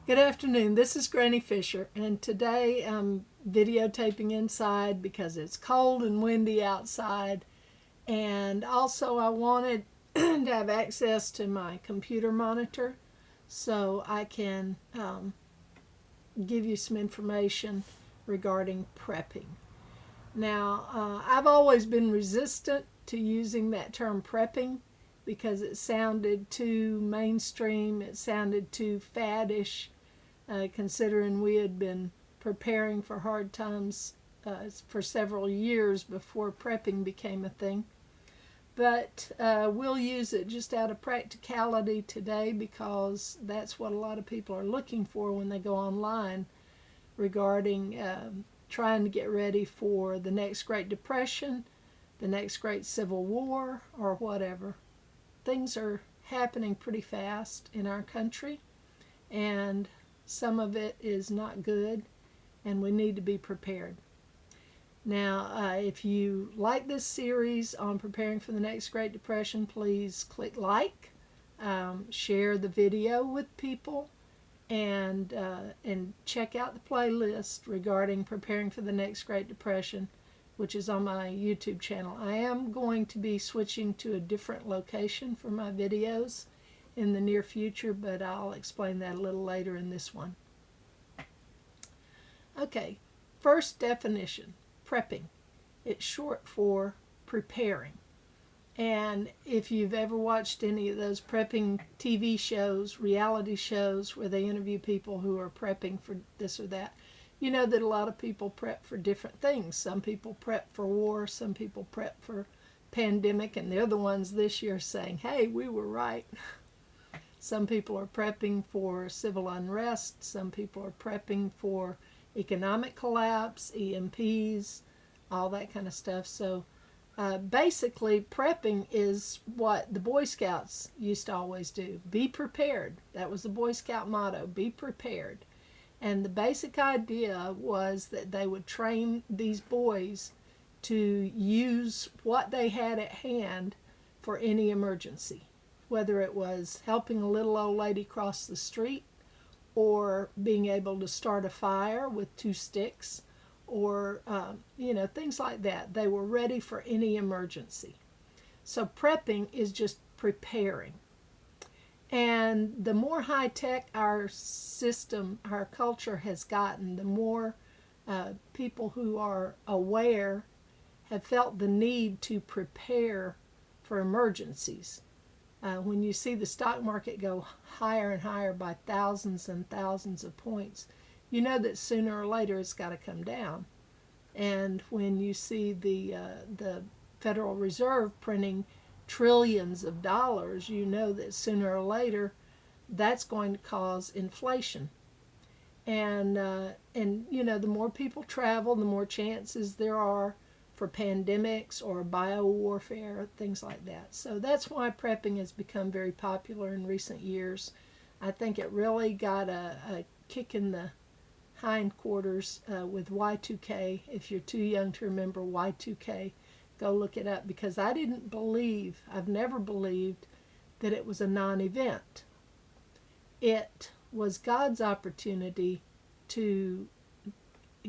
Good afternoon. This is Granny Fisher, and today I'm videotaping inside because it's cold and windy outside. And also, I wanted to have access to my computer monitor so I can give you some information regarding prepping. Now, I've always been resistant to using that term prepping because it sounded too mainstream, it sounded too faddish, considering we had been preparing for hard times for several years before prepping became a thing. But we'll use it just out of practicality today because that's what a lot of people are looking for when they go online regarding trying to get ready for the next Great Depression, the next Great Civil War, or whatever. Things are happening pretty fast in our country, and some of it is not good, and we need to be prepared. Now, if you like this series on preparing for the next Great Depression, please click like, share the video with people, and check out the playlist regarding preparing for the next Great Depression, which is on my YouTube channel. I am going to be switching to a different location for my videos in the near future, but I'll explain that a little later in this one. Okay, first definition, prepping. It's short for preparing. And if you've ever watched any of those prepping TV shows, reality shows, where they interview people who are prepping for this or that, you know that a lot of people prep for different things. Some people prep for war, some people prep for pandemic, and they're the ones this year saying, hey, we were right. Some people are prepping for civil unrest, some people are prepping for economic collapse, EMPs, all that kind of stuff. So basically, prepping is what the Boy Scouts used to always do. Be prepared. That was the Boy Scout motto, be prepared. And the basic idea was that they would train these boys to use what they had at hand for any emergency, whether it was helping a little old lady cross the street, or being able to start a fire with 2 sticks, or things like that. They were ready for any emergency. So prepping is just preparing. And the more high-tech our system, our culture has gotten, the more people who are aware have felt the need to prepare for emergencies. When you see the stock market go higher and higher by thousands and thousands of points, you know that sooner or later it's got to come down. And when you see the Federal Reserve printing trillions of dollars, you know that sooner or later that's going to cause inflation. And the more people travel, the more chances there are for pandemics or biowarfare, things like that. So that's why prepping has become very popular in recent years. I think it really got a kick in the hindquarters with Y2K. If you're too young to remember Y2K, go look it up, because I've never believed that it was a non-event. It was God's opportunity to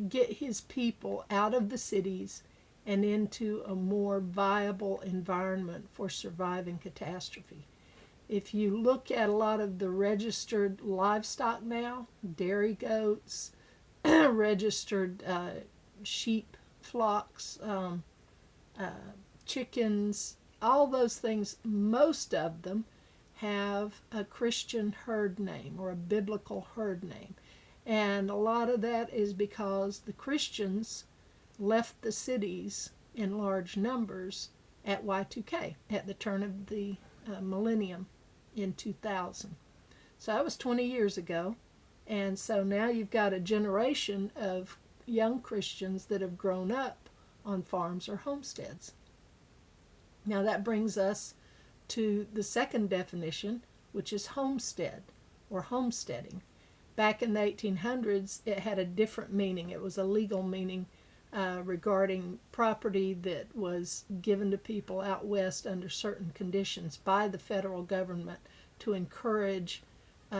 get his people out of the cities and into a more viable environment for surviving catastrophe. If you look at a lot of the registered livestock now, dairy goats, registered sheep flocks, chickens, all those things, most of them have a Christian herd name or a biblical herd name. And a lot of that is because the Christians left the cities in large numbers at Y2K, at the turn of the millennium in 2000. So that was 20 years ago. And so now you've got a generation of young Christians that have grown up on farms or homesteads. Now that brings us to the second definition, which is homestead or homesteading. Back in the 1800s, it had a different meaning. It was a legal meaning regarding property that was given to people out west under certain conditions by the federal government to encourage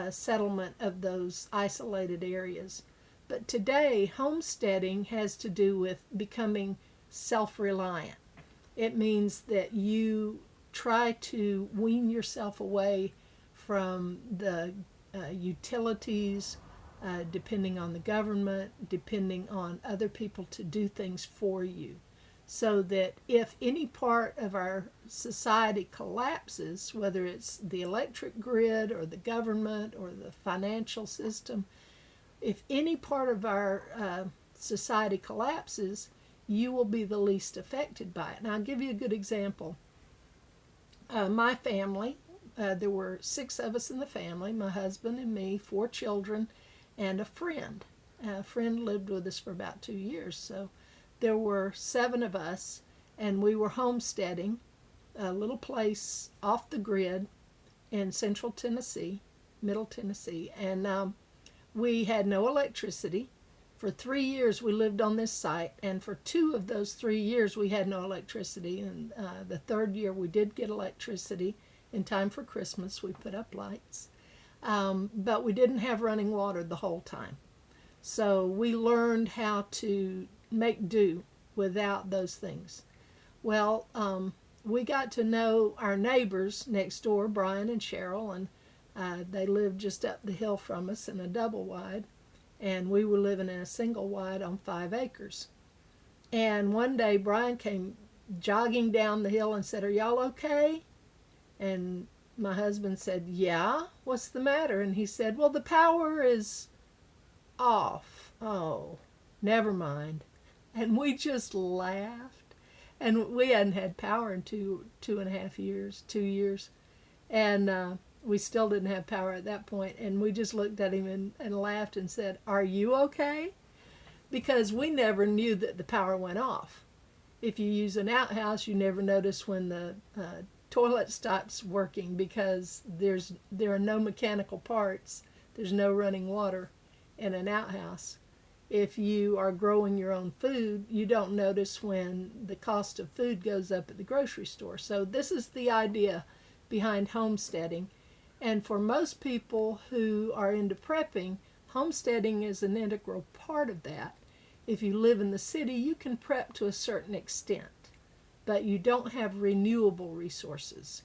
settlement of those isolated areas. But today, homesteading has to do with becoming self-reliant. It means that you try to wean yourself away from the utilities, depending on the government, depending on other people to do things for you. So that if any part of our society collapses, whether it's the electric grid or the government or the financial system, if any part of our society collapses, you will be the least affected by it. And I'll give you a good example. My family, there were 6 of us in the family, my husband and me, 4 children, and a friend. A friend lived with us for about 2 years. So there were 7 of us, and we were homesteading a little place off the grid in central Tennessee, middle Tennessee, and we had no electricity. For 3 years we lived on this site, and for 2 of those 3 years we had no electricity, and the 3rd year we did get electricity in time for Christmas. We put up lights, but we didn't have running water the whole time. So we learned how to make do without those things. Well, we got to know our neighbors next door, Brian and Cheryl, and they lived just up the hill from us in a double wide, and we were living in a single wide on 5 acres. And one day Brian came jogging down the hill and said, "Are y'all okay?" And my husband said, "Yeah, what's the matter?" And he said, "Well, the power is off." "Oh, never mind." And we just laughed. And we hadn't had power in two and a half years, 2 years. And we still didn't have power at that point. And we just looked at him and laughed and said, "Are you okay?" Because we never knew that the power went off. If you use an outhouse, you never notice when the toilet stops working because there are no mechanical parts. There's no running water in an outhouse. If you are growing your own food, you don't notice when the cost of food goes up at the grocery store. So this is the idea behind homesteading. And for most people who are into prepping, homesteading is an integral part of that. If you live in the city, you can prep to a certain extent, but you don't have renewable resources.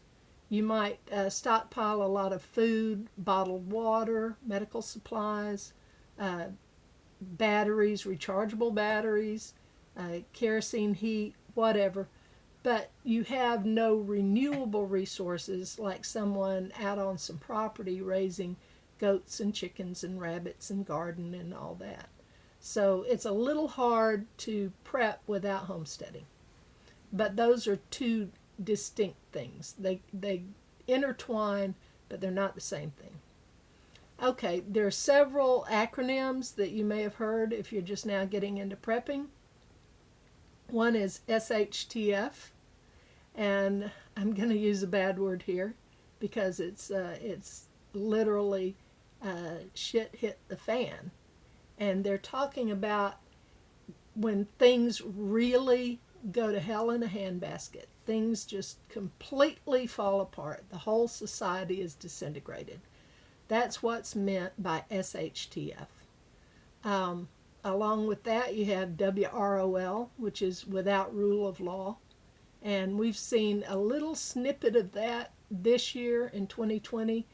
You might stockpile a lot of food, bottled water, medical supplies, batteries, rechargeable batteries, kerosene heat, whatever, but you have no renewable resources like someone out on some property raising goats and chickens and rabbits and garden and all that. So it's a little hard to prep without homesteading. But those are 2 distinct things. They intertwine, but they're not the same thing. Okay, there are several acronyms that you may have heard if you're just now getting into prepping. One is SHTF, and I'm going to use a bad word here because it's literally shit hit the fan. And they're talking about when things really go to hell in a handbasket. Things just completely fall apart. The whole society is disintegrated. That's what's meant by SHTF. Along with that, you have WROL, which is without rule of law. And we've seen a little snippet of that this year in 2020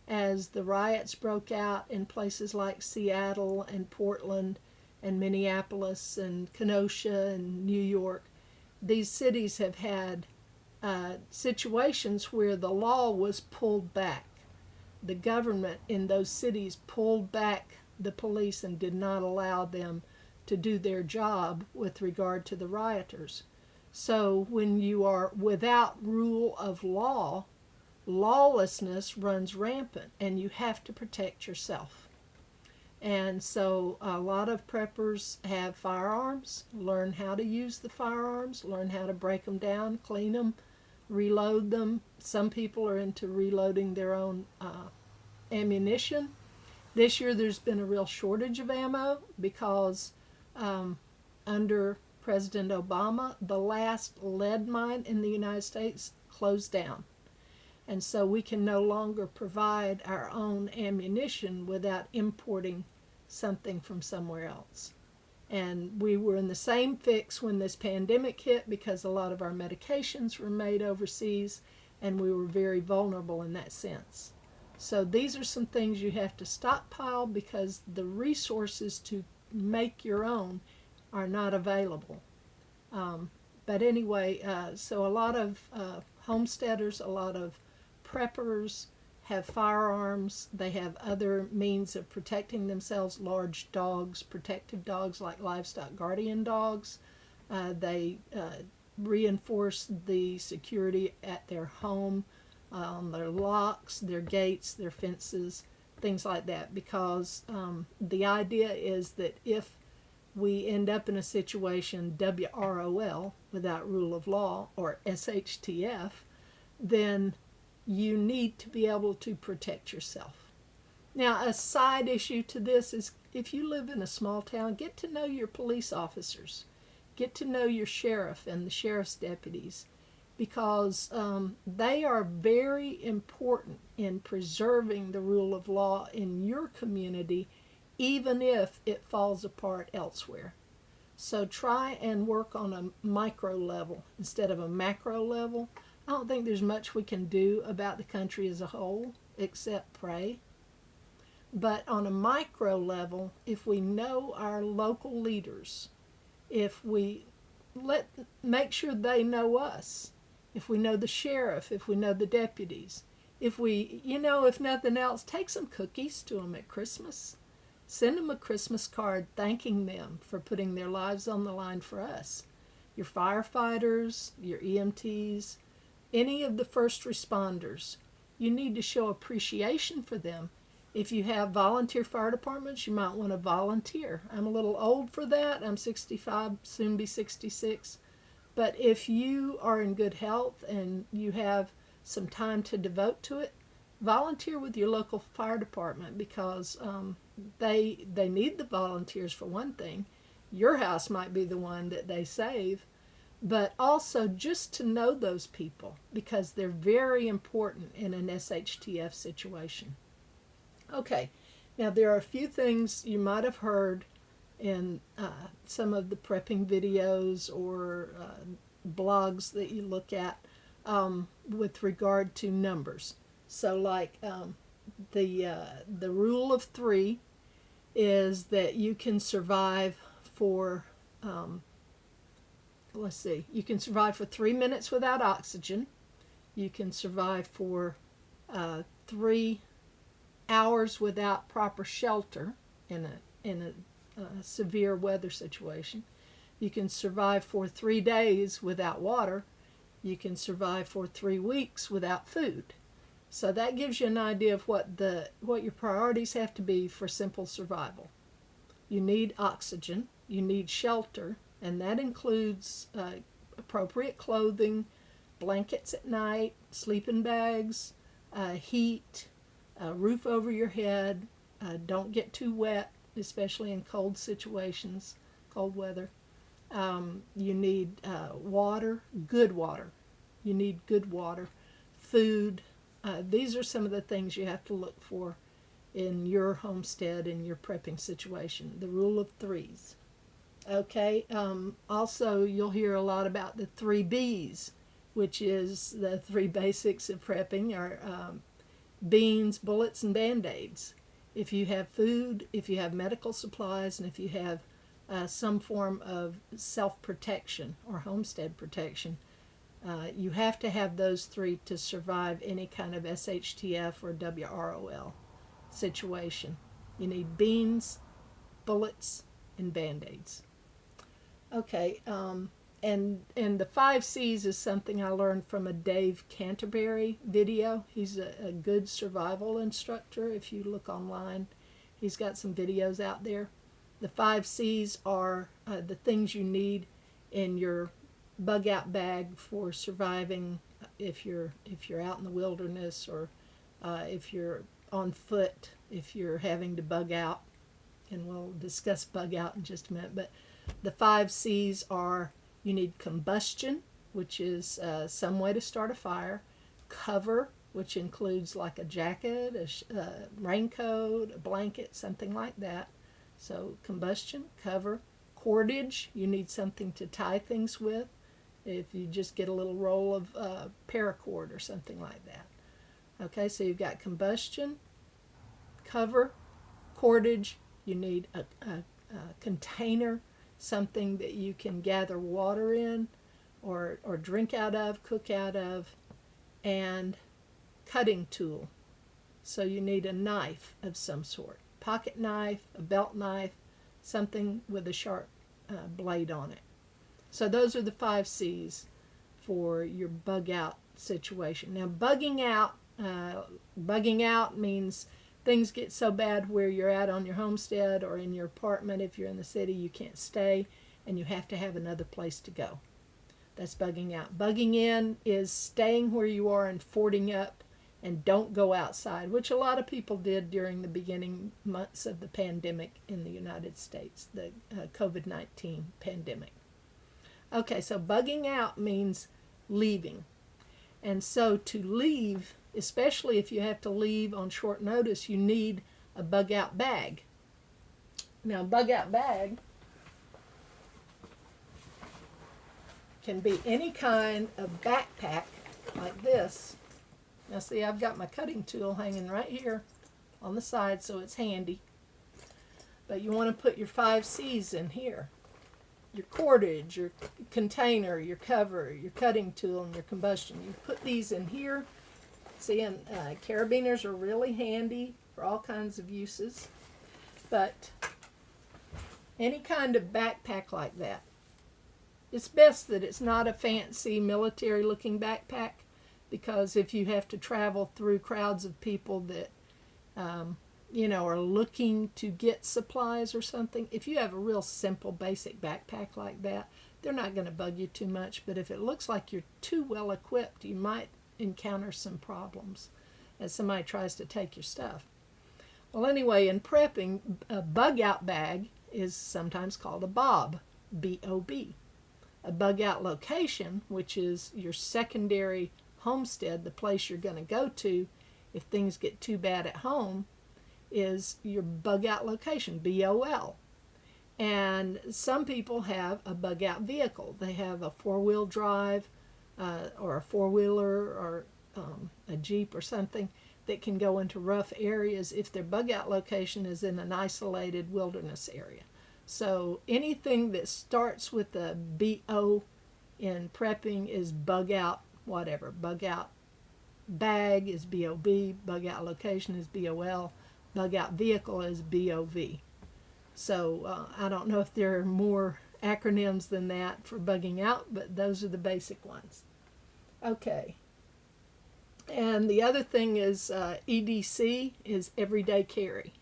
as the riots broke out in places like Seattle and Portland and Minneapolis and Kenosha and New York. These cities have had situations where the law was pulled back. The government in those cities pulled back the police and did not allow them to do their job with regard to the rioters. So when you are without rule of law, lawlessness runs rampant and you have to protect yourself. And so a lot of preppers have firearms, learn how to use the firearms, learn how to break them down, clean them, reload them. Some people are into reloading their own ammunition. This year there's been a real shortage of ammo because under President Obama, the last lead mine in the United States closed down. And so we can no longer provide our own ammunition without importing something from somewhere else. And we were in the same fix when this pandemic hit because a lot of our medications were made overseas, and we were very vulnerable in that sense. So these are some things you have to stockpile because the resources to make your own are not available. But anyway, so a lot of homesteaders, a lot of preppers have firearms. They have other means of protecting themselves, large dogs, protective dogs like livestock guardian dogs. They reinforce the security at their home, on their locks, their gates, their fences, things like that, because the idea is that if we end up in a situation, WROL, without rule of law, or SHTF, then you need to be able to protect yourself. Now, a side issue to this is if you live in a small town, get to know your police officers. Get to know your sheriff and the sheriff's deputies, because they are very important in preserving the rule of law in your community, even if it falls apart elsewhere. So try and work on a micro level instead of a macro level. I don't think there's much we can do about the country as a whole except pray. But on a micro level, if we know our local leaders, if we make sure they know us, if we know the sheriff, if we know the deputies, if we, if nothing else, take some cookies to them at Christmas. Send them a Christmas card thanking them for putting their lives on the line for us. Your firefighters, your EMTs, any of the first responders, you need to show appreciation for them. If you have volunteer fire departments, you might want to volunteer. I'm a little old for that. I'm 65, soon be 66. But if you are in good health and you have some time to devote to it, volunteer with your local fire department, because they need the volunteers for one thing. Your house might be the one that they save, but also just to know those people, because they're very important in an SHTF situation. Okay, now there are a few things you might have heard in some of the prepping videos or blogs that you look at with regard to numbers. So like the rule of 3 is that you can survive for, you can survive for 3 minutes without oxygen. You can survive for 3 hours without proper shelter in a severe weather situation. You can survive for 3 days without water. You can survive for 3 weeks without food. So that gives you an idea of what your priorities have to be for simple survival. You need oxygen, you need shelter, and that includes appropriate clothing, blankets at night, sleeping bags, heat, a roof over your head. Don't get too wet, especially in cold situations, cold weather. You need water, good water. You need good water, food. These are some of the things you have to look for in your homestead, in your prepping situation. The rule of 3s. Okay, also you'll hear a lot about the 3 B's, which is the 3 basics of prepping are beans, bullets, and Band-Aids. If you have food, if you have medical supplies, and if you have some form of self-protection or homestead protection, you have to have those 3 to survive any kind of SHTF or WROL situation. You need beans, bullets, and Band-Aids. Okay, and the 5 C's is something I learned from a Dave Canterbury video. He's a good survival instructor. If you look online, he's got some videos out there. The 5 C's are the things you need in your bug out bag for surviving if you're out in the wilderness, or if you're on foot, if you're having to bug out, and we'll discuss bug out in just a minute. But the 5 C's are: you need combustion, which is some way to start a fire, cover, which includes like a jacket, a raincoat, a blanket, something like that. So combustion, cover. Cordage, you need something to tie things with. If you just get a little roll of paracord or something like that. Okay, so you've got combustion, cover, cordage. You need a container, something that you can gather water in or drink out of, cook out of, and cutting tool. So you need a knife of some sort. Pocket knife, a belt knife, something with a sharp blade on it. So those are the 5 C's for your bug out situation. Now bugging out means things get so bad where you're out on your homestead or in your apartment. If you're in the city, you can't stay and you have to have another place to go. That's bugging out. Bugging in is staying where you are and fording up and don't go outside, which a lot of people did during the beginning months of the pandemic in the United States, the COVID-19 pandemic. Okay, so bugging out means leaving. And so to leave, especially if you have to leave on short notice, you need a bug out bag. Now, bug out bag can be any kind of backpack like this. Now see, I've got my cutting tool hanging right here on the side, so it's handy. But you want to put your 5 C's in here. Your cordage, your container, your cover, your cutting tool, and your combustion. You put these in here. See, and carabiners are really handy for all kinds of uses. But any kind of backpack like that, it's best that it's not a fancy military-looking backpack, because if you have to travel through crowds of people that, are looking to get supplies or something, if you have a real simple, basic backpack like that, they're not going to bug you too much. But if it looks like you're too well equipped, you might encounter some problems as somebody tries to take your stuff. Well, anyway, in prepping, a bug out bag is sometimes called a BOB, B-O-B. A bug out location, which is your secondary homestead, the place you're going to go to if things get too bad at home, is your bug out location, B-O-L. And some people have a bug out vehicle. They have a 4-wheel drive or a 4-wheeler or a Jeep or something that can go into rough areas if their bug out location is in an isolated wilderness area. So anything that starts with a B-O in prepping is bug out whatever. Bug out bag is B-O-B, bug out location is B-O-L, bug out vehicle is B-O-V. So I don't know if there are more acronyms than that for bugging out, but those are the basic ones. Okay. And the other thing is EDC is everyday carry.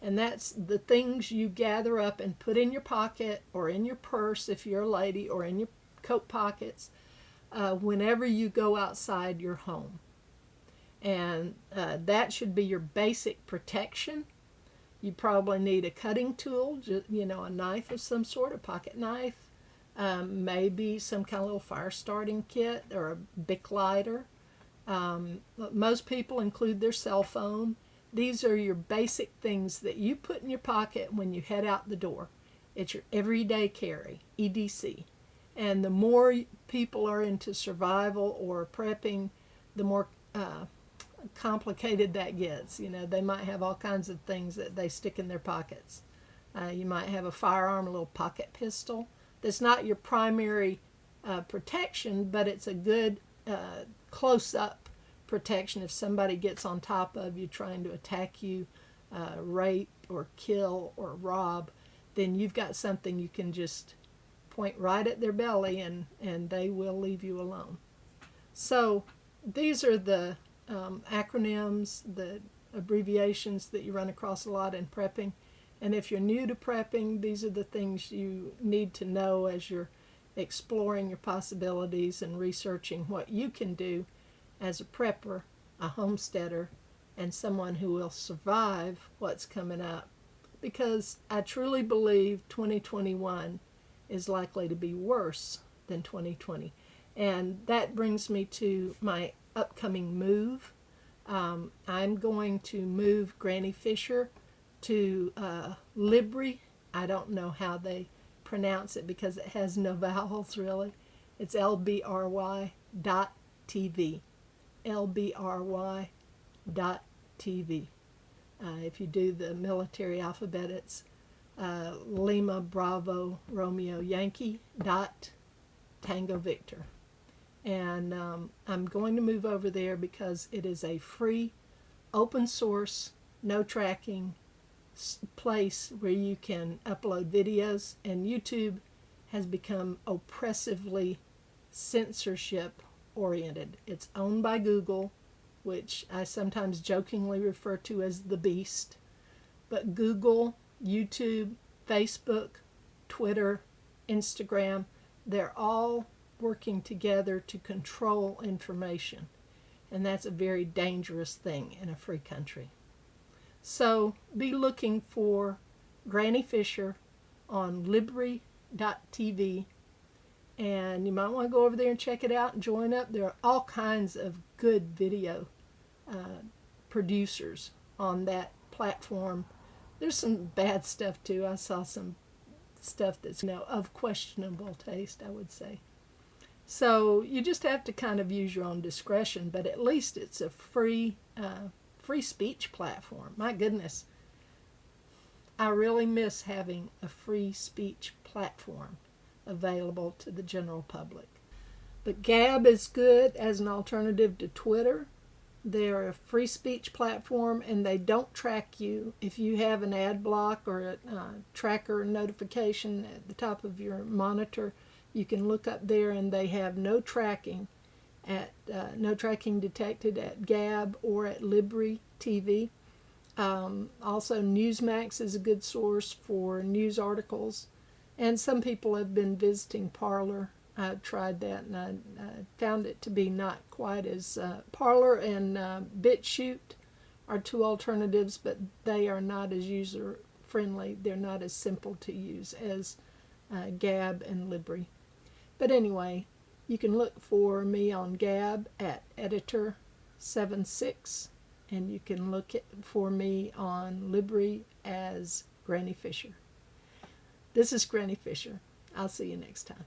And that's the things you gather up and put in your pocket or in your purse if you're a lady, or in your coat pockets whenever you go outside your home. And that should be your basic protection. You probably need a cutting tool, a knife of some sort, a pocket knife, maybe some kind of little fire starting kit or a Bic lighter. Most people include their cell phone. These are your basic things that you put in your pocket when you head out the door. It's your everyday carry, EDC. And the more people are into survival or prepping, the more complicated that gets. They might have all kinds of things that they stick in their pockets. You might have a firearm, a little pocket pistol. That's not your primary protection, but it's a good close-up protection if somebody gets on top of you trying to attack you, rape or kill or rob. Then you've got something you can just point right at their belly and they will leave you alone. So these are the acronyms, the abbreviations that you run across a lot in prepping. And if you're new to prepping, these are the things you need to know as you're exploring your possibilities and researching what you can do as a prepper, a homesteader, and someone who will survive what's coming up. Because I truly believe 2021 is likely to be worse than 2020. And that brings me to my upcoming move. I'm going to move Granny Fisher to Libri. I don't know how they pronounce it because it has no vowels really. It's LBRY.TV. LBRY.TV. If you do the military alphabet, it's Lima Bravo Romeo Yankee dot Tango Victor. And I'm going to move over there because it is a free, open source, no tracking place where you can upload videos, and YouTube has become oppressively censorship oriented. It's owned by Google, which I sometimes jokingly refer to as the beast. But Google, YouTube, Facebook, Twitter, Instagram, they're all working together to control information. And that's a very dangerous thing in a free country. So be looking for Granny Fisher on Libri.tv, and you might want to go over there and check it out and join up. There are all kinds of good video producers on that platform. There's some bad stuff too. I saw some stuff that's of questionable taste, I would say. So you just have to kind of use your own discretion, but at least it's a free speech platform. My goodness, I really miss having a free speech platform available to the general public. But Gab is good as an alternative to Twitter. They're a free speech platform, and they don't track you. If you have an ad block or a tracker notification at the top of your monitor, you can look up there, and they have no tracking detected at Gab or at Libri TV. Also, Newsmax is a good source for news articles, and some people have been visiting Parler. I've tried that, and I found it to be not quite as Parler and BitChute are two alternatives, but they are not as user friendly. They're not as simple to use as Gab and Libri. But anyway, you can look for me on Gab at editor76, and you can look for me on Libri as Granny Fisher. This is Granny Fisher. I'll see you next time.